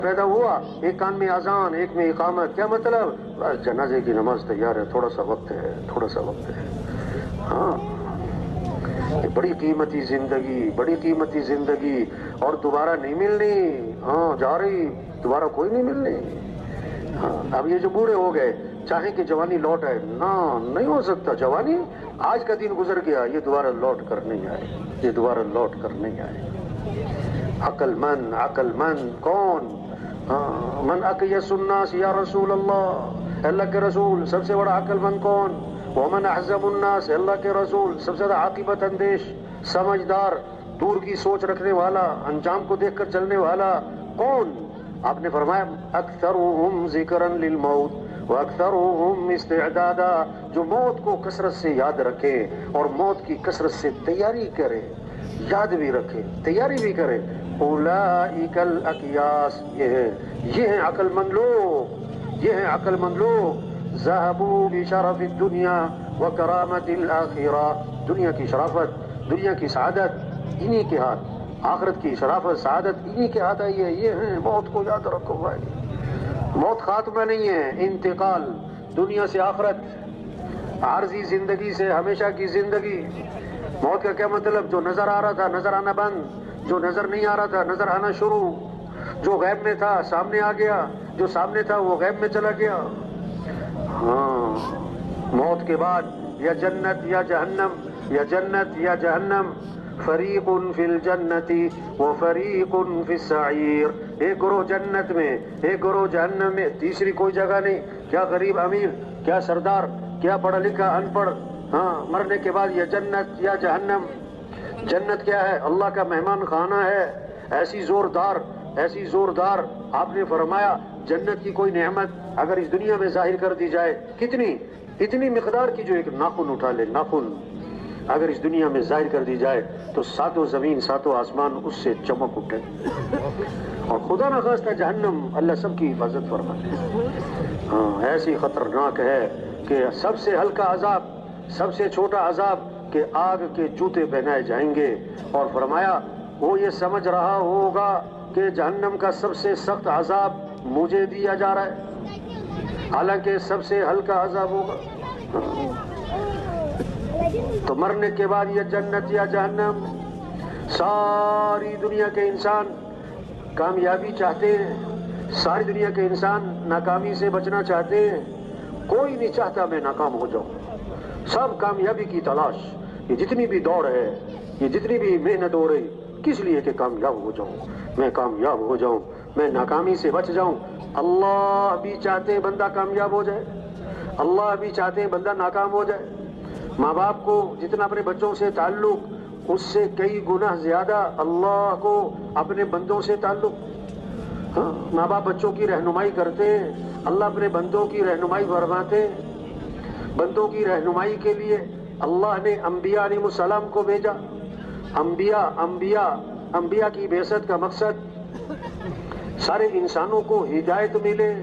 پیدا ہوا، ایک کان میں اذان ایک میں اقامت، کیا مطلب؟ بس جنازے کی نماز تیار ہے، تھوڑا سا وقت ہے، تھوڑا سا وقت ہے۔ ہاں، بڑی قیمتی زندگی، بڑی قیمتی زندگی، اور دوبارہ نہیں ملنی۔ ہاں، جا رہی، دوبارہ کوئی نہیں ملنی۔ ہاں، اب یہ جو بوڑھے ہو گئے چاہیں کہ جوانی لوٹ آئے، نہ، نہیں ہو سکتا۔ جوانی آج کا دن گزر گیا، یہ دوبارہ لوٹ کر نہیں آئے، یہ دوبارہ لوٹ کر نہیں آئے۔ عقل مند کون؟ من اقیس الناس یا رسول اللہ، اللہ کے رسول سب سے بڑا عقل مند کون؟ ومن احزم الناس، اللہ کے رسول سب سے زیادہ عاقبت اندیش، سمجھدار، دور کی سوچ رکھنے والا، انجام کو دیکھ کر چلنے والا کون؟ آپ نے فرمایا اکثرهم ذکرا للموت واکثرهم استعدادا، جو موت کو کثرت سے یاد رکھے اور موت کی کثرت سے تیاری کرے، یاد بھی رکھے تیاری بھی کرے، اولئک الاکیاس، یہ ہیں عقل مند لوگ، یہ ہیں عقل مند لوگ۔ ذهبوا بشرف الدنیا وکرامت الآخرہ، دنیا کی شرافت، دنیا کی سعادت انہی کے ہاتھ، آخرت کی شرافت سعادت انہی کے ہاتھ آئی ہے۔ یہ ہیں، موت کو یاد رکھو بھائی، موت خاتمہ نہیں ہے، انتقال دنیا سے آخرت، عارضی زندگی سے ہمیشہ کی زندگی۔ موت کا کیا مطلب؟ جو نظر آ رہا تھا نظر آنا بند، جو نظر نہیں آ رہا تھا نظر آنا شروع، جو غیب میں تھا سامنے آ گیا، جو سامنے تھا وہ غیب میں چلا گیا۔ ہاں، موت کے بعد یا جنت یا جہنم، یا جنت یا جہنم، فریق فی الجنت و فریق فی السعیر، ایک گروہ جنت میں ایک گروہ جہنم میں، تیسری کوئی جگہ نہیں۔ کیا غریب امیر، کیا سردار، کیا پڑھا لکھا ان پڑھ، ہاں، مرنے کے بعد یا جنت یا جہنم۔ جنت کیا ہے؟ اللہ کا مہمان خانہ ہے، ایسی زوردار، ایسی زوردار۔ آپ نے فرمایا جنت کی کوئی نعمت اگر اس دنیا میں ظاہر کر دی جائے، کتنی؟ اتنی مقدار کی جو ایک ناخن اٹھا لے، ناخن اگر اس دنیا میں ظاہر کر دی جائے تو ساتوں زمین ساتوں آسمان اس سے چمک اٹھے۔ اور خدا نخواستہ جہنم، اللہ سب کی حفاظت فرمائے۔ ہاں، ایسی خطرناک ہے کہ سب سے ہلکا عذاب، سب سے چھوٹا عذاب کہ آگ کے جوتے پہنائے جائیں گے، اور فرمایا وہ یہ سمجھ رہا ہوگا کہ جہنم کا سب سے سخت عذاب مجھے دیا جا رہا ہے، حالانکہ سب سے ہلکا عذاب ہوگا۔ تو مرنے کے بعد یہ جنت یا جہنم، ساری دنیا کے انسان کامیابی چاہتے ہیں، ساری دنیا کے انسان ناکامی سے بچنا چاہتے ہیں، کوئی نہیں چاہتا میں ناکام ہو جاؤں، سب کامیابی کی تلاش۔ یہ جتنی بھی دوڑ ہے، یہ جتنی بھی محنت ہو رہی، کس لیے کہ کامیاب ہو جاؤں، میں کامیاب ہو جاؤں، میں ناکامی سے بچ جاؤں۔ اللہ بھی چاہتے ہیں بندہ کامیاب ہو جائے، اللہ بھی چاہتے ہیں بندہ ناکام ہو جائے۔ ماں باپ کو جتنا اپنے بچوں سے تعلق، اس سے کئی گنا زیادہ اللہ کو اپنے بندوں سے تعلق۔ ہاں، ماں باپ بچوں کی رہنمائی کرتے ہیں، اللہ اپنے بندوں کی رہنمائی فرماتے ہیں۔ بندوں کی رہنمائی کے لیے اللہ نے انبیاء علیہ السلام کو بھیجا۔ انبیاء کی بعثت کا مقصد سارے انسانوں کو ہدایت ملے،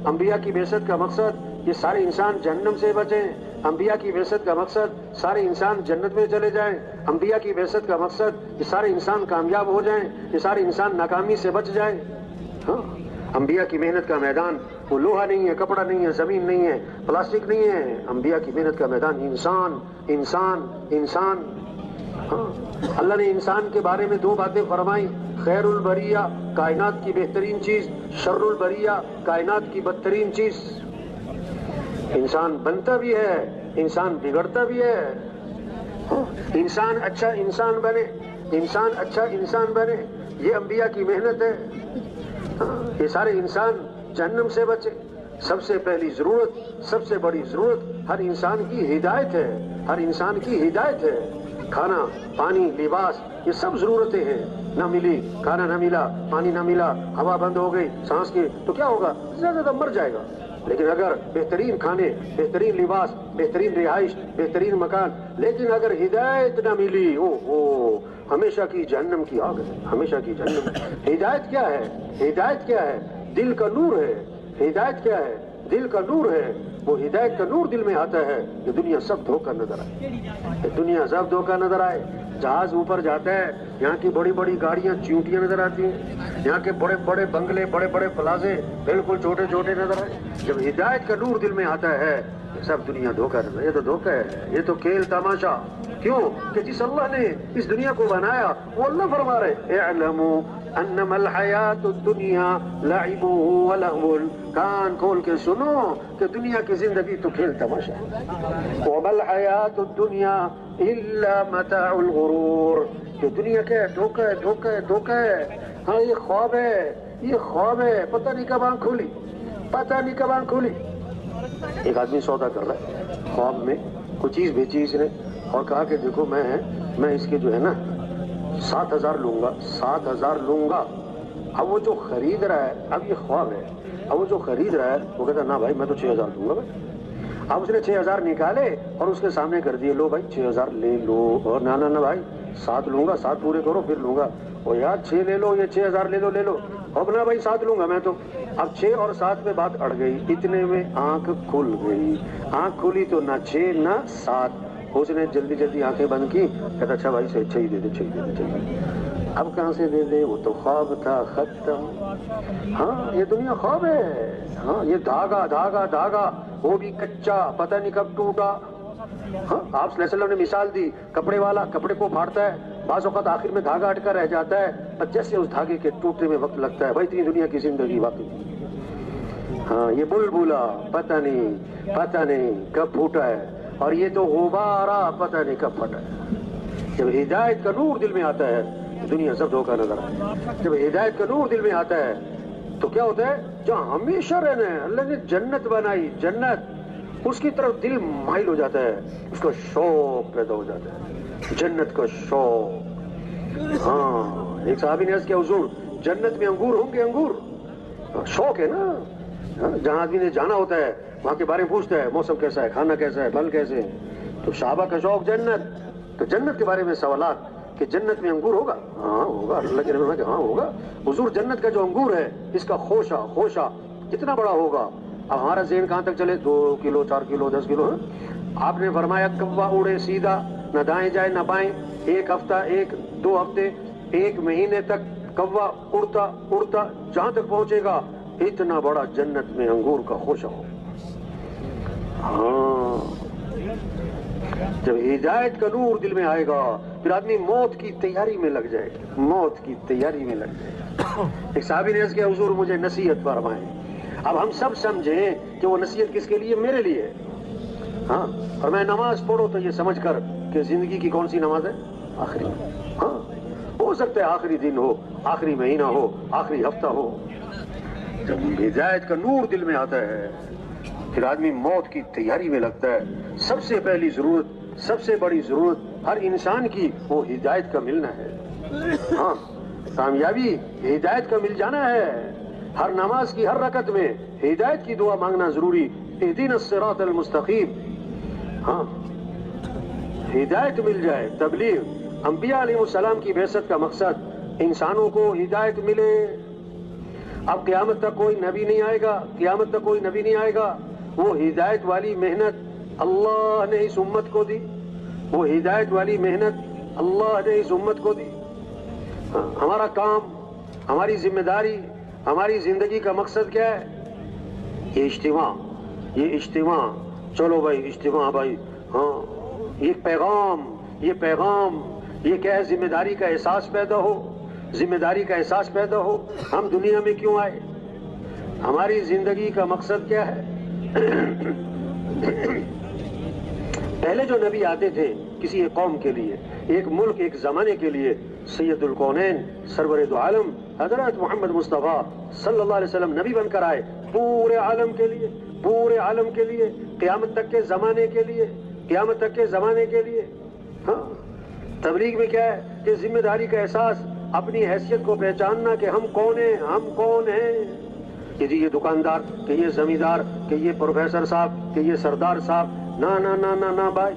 انبیاء کی بعثت کا مقصد یہ سارے انسان جہنم سے بچیں، انبیاء کی بعثت کا مقصد سارے انسان جنت میں چلے جائیں، انبیاء کی بعثت کا مقصد یہ سارے انسان کامیاب ہو جائیں، یہ سارے انسان ناکامی سے بچ جائیں۔ ہاں، انبیاء کی محنت کا میدان وہ لوہا نہیں ہے، کپڑا نہیں ہے، زمین نہیں ہے، پلاسٹک نہیں ہے، انبیاء کی محنت کا میدان انسان، انسان، انسان۔ ہاں، اللہ نے انسان کے بارے میں دو باتیں فرمائی، خیر البریہ، کائنات کی بہترین چیز، شر البریہ، کائنات کی بدترین چیز۔ انسان بنتا بھی ہے، انسان بگڑتا بھی ہے۔ انسان اچھا انسان بنے، انسان اچھا انسان بنے، یہ انبیاء کی محنت ہے۔ یہ سارے انسان جہنم سے بچے۔ سب سے پہلی ضرورت، سب سے بڑی ضرورت ہر انسان کی ہدایت ہے، ہر انسان کی ہدایت ہے۔ کھانا، پانی، لباس، یہ سب ضرورتیں ہیں۔ نہ ملی، کھانا نہ ملا، پانی نہ ملا، ہوا بند ہو گئی سانس کی، تو کیا ہوگا؟ زیادہ مر جائے گا۔ لیکن اگر بہترین کھانے، بہترین لباس، بہترین رہائش، بہترین مکان، لیکن اگر ہدایت نہ ملی، ہمیشہ کی جہنم کی آگ ہے، ہمیشہ کی جہنم۔ ہدایت کیا ہے؟ ہدایت کیا ہے؟ دل کا نور ہے۔ ہدایت کیا ہے؟ دل کا نور ہے۔ وہ ہدایت کا نور دل میں آتا ہے کہ دنیا سب دھوکہ نظر آئے، دنیا سب دھوکہ نظر آئے، جہاز اوپر جاتا ہے، یہاں کی بڑی بڑی گاڑیاں چیونٹیاں نظر آتی ہیں، یہاں کے بڑے بڑے بنگلے، بڑے بڑے پلازے بالکل چھوٹے چھوٹے نظر آئے. جب ہدایت کا نور دل میں آتا ہے یہ سب دنیا دھوکہ نظر، یہ تو دھوکہ ہے، یہ تو کھیل تماشا. کیوں کہ جس اللہ نے اس دنیا کو بنایا وہ اللہ فرما رہے اعلموا انما الحیات الدنیا لعب ولہو. کان کھول کے سنو کہ دنیا کی زندگی تو کھیل تماشا ہے. وما الحیات الدنیا الا متاع الغرور. کہ دنیا کیا ہے؟ دھوکہ ہے، دھوکہ ہے، دھوکہ ہے. ہاں یہ خواب ہے، یہ خواب ہے. پتہ نہیں کب آنکھ کھولی، پتہ نہیں کب آنکھ کھولی. ایک آدمی سودا کر رہا ہے خواب میں، کوئی چیز بیچی اس نے اور کہا کہ دیکھو میں اس کے جو ہے نا 7,000 لوں گا، 7,000 لوں گا. اب وہ جو خرید رہا ہے، اب یہ خواب ہے، اب وہ جو خرید رہا ہے وہ کہتا ہے نا بھائی میں تو 6,000 دوں گا بھائی. اب اس نے 6,000 نکالے اور اس کے سامنے کر دیے، لو بھائی 6,000 لے لو. اور نا بھائی 7 لوں گا، 7 پورے کرو پھر لوں گا. اور یار 6 لے لو، یہ 6,000 لے لو. اب نا بھائی 7 لوں گا میں تو. اب 6 اور 7 پہ بات اڑ گئی. اتنے میں آنکھ کھل گئی. آنکھ کھلی تو نہ 6 نہ 7. اس نے جلدی جلدی آنکھیں بند کی، کہتا اچھا بھائی 6 ہی دے دے، 6 ہی دے دے. اب کہاں سے دے دے، وہ تو خواب تھا ختم. ہاں یہ دنیا خواب ہے. ہاں یہ دھاگا دھاگا دھاگا وہ بھی کچا، پتہ نہیں کب ٹوٹا. ہاں آپ صلی اللہ علیہ وسلم نے مثال دی، کپڑے والا کپڑے کو پھاڑتا ہے، بعض اوقات آخر میں دھاگا اٹکا رہ جاتا ہے، پر جیسے اس دھاگے کے ٹوٹنے میں وقت لگتا ہے. بھائی اتنی دنیا کی زندگی واقعی. ہاں یہ بلبلا پتہ نہیں کب پھوٹا ہے، اور یہ تو غبارہ پتہ نہیں کب پھٹا ہے. جب ہدایت کا نور دل میں آتا ہے دنیا سب دھوکہ نظر آتا ہے. جب ہدایت کا نور دل میں آتا ہے تو کیا ہوتا ہے؟ جہاں ہمیشہ رہنا ہے، اللہ نے جنت بنائی، جنت اس کی طرف دل مائل ہو جاتا ہے، اس کا شوق پیدا ہو جاتا ہے، جنت کا شوق. ہاں ایک صحابی نے عرض کیا حضور جنت میں انگور ہوں گے؟ انگور شوق ہے نا. جہاں آدمی نے جانا ہوتا ہے وہاں کے بارے میں پوچھتا ہے موسم کیسا ہے، کھانا کیسا ہے، پھل کیسے ہیں. تو صحابہ کا شوق جنت، تو جنت کے بارے میں سوالات کہ جنت میں انگور ہوگا؟ ہاں ہوگا. اللہ کے نبی کہ ہاں ہوگا. حضور جنت کا جو انگور ہے اس کا خوشہ کتنا بڑا ہوگا؟ اب ہمارا ذہن کہاں تک چلے، 2 کلو 4 کلو 10 کلو. آپ نے فرمایا کوا اڑے سیدھا، نہ دائیں جائے نہ بائیں، 1 ہفتہ 1-2 ہفتے 1 مہینے تک کوا اڑتا اڑتا جہاں تک پہنچے گا اتنا بڑا جنت میں انگور کا خوشہ ہو. ہاں جب ہدایت کا نور دل میں آئے گا پھر آدمی موت کی تیاری میں لگ جائے گا، موت کی تیاری میں لگ جائے گا. ایک صحابی نے عرض کیا حضور مجھے نصیحت فرمائیں. اب ہم سب سمجھیں کہ وہ نصیحت کس کے لیے؟ میرے لیے. ہاں اور میں نماز پڑھو تو یہ سمجھ کر کہ زندگی کی کون سی نماز ہے؟ آخری. ہاں ہو سکتا ہے آخری دن ہو، آخری مہینہ ہو، آخری ہفتہ ہو. جب ہدایت کا نور دل میں آتا ہے پھر آدمی موت کی تیاری میں لگتا ہے. سب سے پہلی ضرورت، سب سے بڑی ضرورت ہر انسان کی وہ ہدایت کا ملنا ہے. ہاں کامیابی ہدایت کا مل جانا ہے. ہر نماز کی ہر رکعت میں ہدایت کی دعا مانگنا ضروری. اہدنا الصراط المستقیم. ہاں ہدایت مل جائے. تبلیغ انبیاء علیہ السلام کی بعثت کا مقصد انسانوں کو ہدایت ملے. اب قیامت تک کوئی نبی نہیں آئے گا، قیامت تک کوئی نبی نہیں آئے گا. وہ ہدایت والی محنت اللہ نے اس امت کو دی، وہ ہدایت والی محنت اللہ نے اس امت کو دی. ہمارا کام، ہماری ذمہ داری، ہماری زندگی کا مقصد کیا ہے؟ یہ اجتماع، یہ اجتماع. چلو بھائی اجتماع بھائی. ہاں یہ پیغام یہ کیا ہے؟ ذمہ داری کا احساس پیدا ہو، ذمہ داری کا احساس پیدا ہو. ہم دنیا میں کیوں آئے؟ ہماری زندگی کا مقصد کیا ہے؟ پہلے جو نبی آتے تھے کسی ایک قوم کے لیے، ایک ملک، ایک زمانے کے لیے، سید الکونین سرور دو عالم حضرت محمد مصطفیٰ صلی اللہ علیہ وسلم نبی بن کر آئے پورے عالم کے لیے، پورے عالم کے لیے، قیامت تک کے زمانے کے لیے، قیامت تک کے زمانے کے لیے. ہاں تبلیغ میں کیا ہے کہ ذمہ داری کا احساس، اپنی حیثیت کو پہچاننا کہ ہم کون ہیں، ہم کون ہیں. کہ جی یہ دکاندار، کہ یہ زمیندار، کہ یہ پروفیسر صاحب، کہ یہ سردار صاحب. نہ بھائی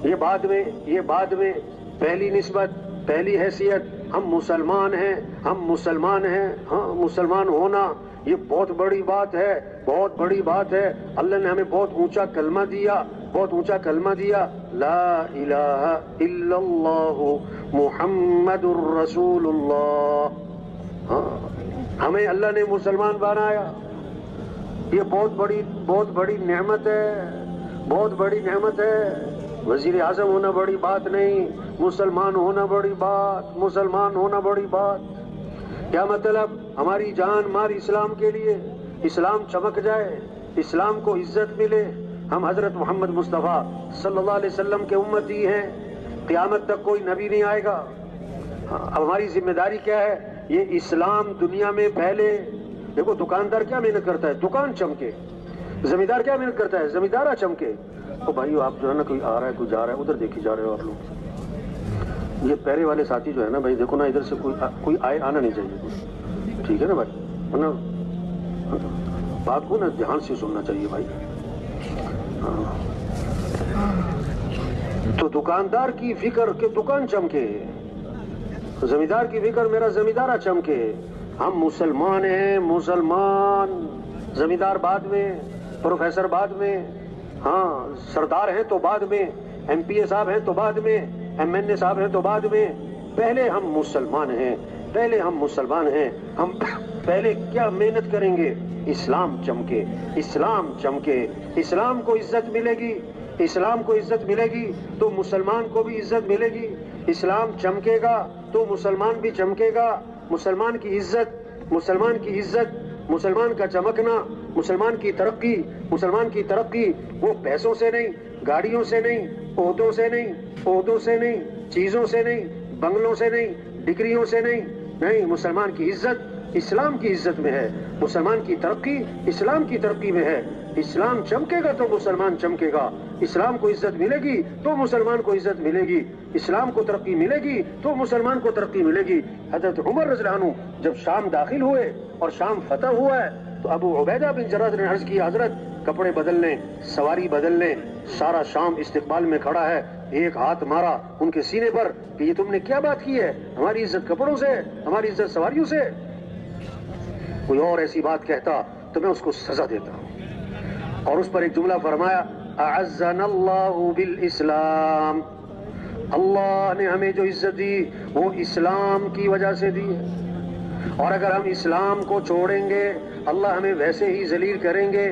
یہ بعد میں پہلی نسبت، پہلی حیثیت ہم مسلمان ہیں، ہم مسلمان ہیں. ہاں مسلمان ہونا یہ بہت بڑی بات ہے، بہت بڑی بات ہے. اللہ نے ہمیں بہت اونچا کلمہ دیا، بہت اونچا کلمہ دیا، لا الہ الا اللہ محمد الرسول اللہ. ہاں ہمیں اللہ نے مسلمان بنایا، یہ بہت بڑی نعمت ہے، بہت بڑی نعمت ہے. وزیر اعظم ہونا بڑی بات نہیں، مسلمان ہونا بڑی بات، مسلمان ہونا بڑی بات. کیا مطلب؟ ہماری جان مار اسلام کے لیے، اسلام چمک جائے، اسلام کو عزت ملے. ہم حضرت محمد مصطفیٰ صلی اللہ علیہ وسلم کے امتی ہیں، قیامت تک کوئی نبی نہیں آئے گا. اب ہماری ذمہ داری کیا ہے؟ یہ اسلام دنیا میں پھیلے. دیکھو دکاندار کیا محنت کرتا ہے؟ دکان چمکے. زمیندار کیا محنت کرتا ہے؟ زمیندارہ چمکے. او بھائیو آپ جو ہے نا، کوئی آ رہا ہے کوئی جا رہا ہے، ادھر دیکھی جا رہے ہو آپ لوگ. یہ پہرے والے ساتھی جو ہے نا بھائی، دیکھو نا ادھر سے کوئی آنا نہیں چاہیے. ٹھیک ہے نا بھائی؟ ورنہ بات کو نا دھیان سے سننا چاہیے بھائی. تو دکاندار کی فکر کہ دکان چمکے، زمیندار کی فکر میرا زمیندارہ چمکے. ہم مسلمان ہیں، مسلمان. زمیندار بعد میں، پروفیسر بعد میں، ہاں سردار ہیں تو بعد میں، ایم پی اے صاحب ہیں تو بعد میں، ایم این اے صاحب ہیں تو بعد میں. پہلے ہم مسلمان ہیں، پہلے ہم مسلمان ہیں. ہم پہلے کیا محنت کریں گے؟ اسلام چمکے، اسلام چمکے. اسلام کو عزت ملے گی، اسلام کو عزت ملے گی تو مسلمان کو بھی عزت ملے گی. اسلام چمکے گا تو مسلمان بھی چمکے گا. مسلمان کی عزت، مسلمان کی عزت، مسلمان کا چمکنا، مسلمان کی ترقی، مسلمان کی ترقی وہ پیسوں سے نہیں، گاڑیوں سے نہیں، عہدوں سے نہیں، عہدوں سے نہیں، چیزوں سے نہیں، بنگلوں سے نہیں، ڈگریوں سے نہیں. نہیں، مسلمان کی عزت اسلام کی عزت میں ہے. مسلمان کی ترقی اسلام کی ترقی میں ہے. اسلام چمکے گا تو مسلمان چمکے گا. اسلام کو عزت ملے گی تو مسلمان کو عزت ملے گی. اسلام کو ترقی ملے گی تو مسلمان کو ترقی ملے گی. حضرت عمر رضی اللہ عنہ جب شام داخل ہوئے اور شام فتح ہوا ہے تو ابو عبیدہ بن جراح نے عرض کیا، حضرت کپڑے بدل لیں، سواری بدل لیں. سارا شام استقبال میں کھڑا ہے. ایک ہاتھ مارا ان کے سینے پر کہ یہ تم نے کیا بات کی ہے؟ ہماری عزت کپڑوں سے، ہماری عزت سواریوں سے. کوئی اور ایسی بات کہتا تو میں اس کو سزا دیتا. اور اس پر ایک جملہ فرمایا، اعزنا اللہ بالاسلام. اللہ نے ہمیں جو عزت دی وہ اسلام کی وجہ سے دی ہے. اور اگر ہم اسلام کو چھوڑیں گے اللہ ہمیں ویسے ہی ذلیل کریں گے